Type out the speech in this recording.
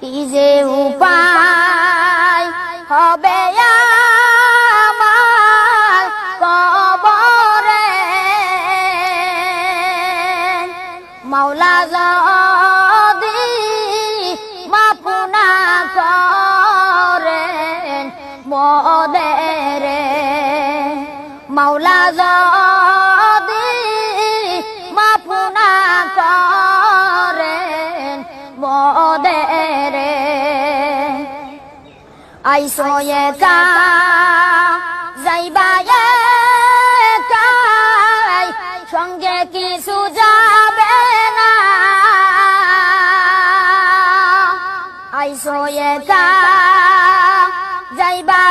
কি যে উপায় হবে আমার কবরে মাওলা যদি মাফ না করেন মোদেরে মাওলা যদি মাফ না করেন মোদেরে আইসো একা যাইবা একাই সঙ্গে কিছু যাবে না আইসো একা যাইবা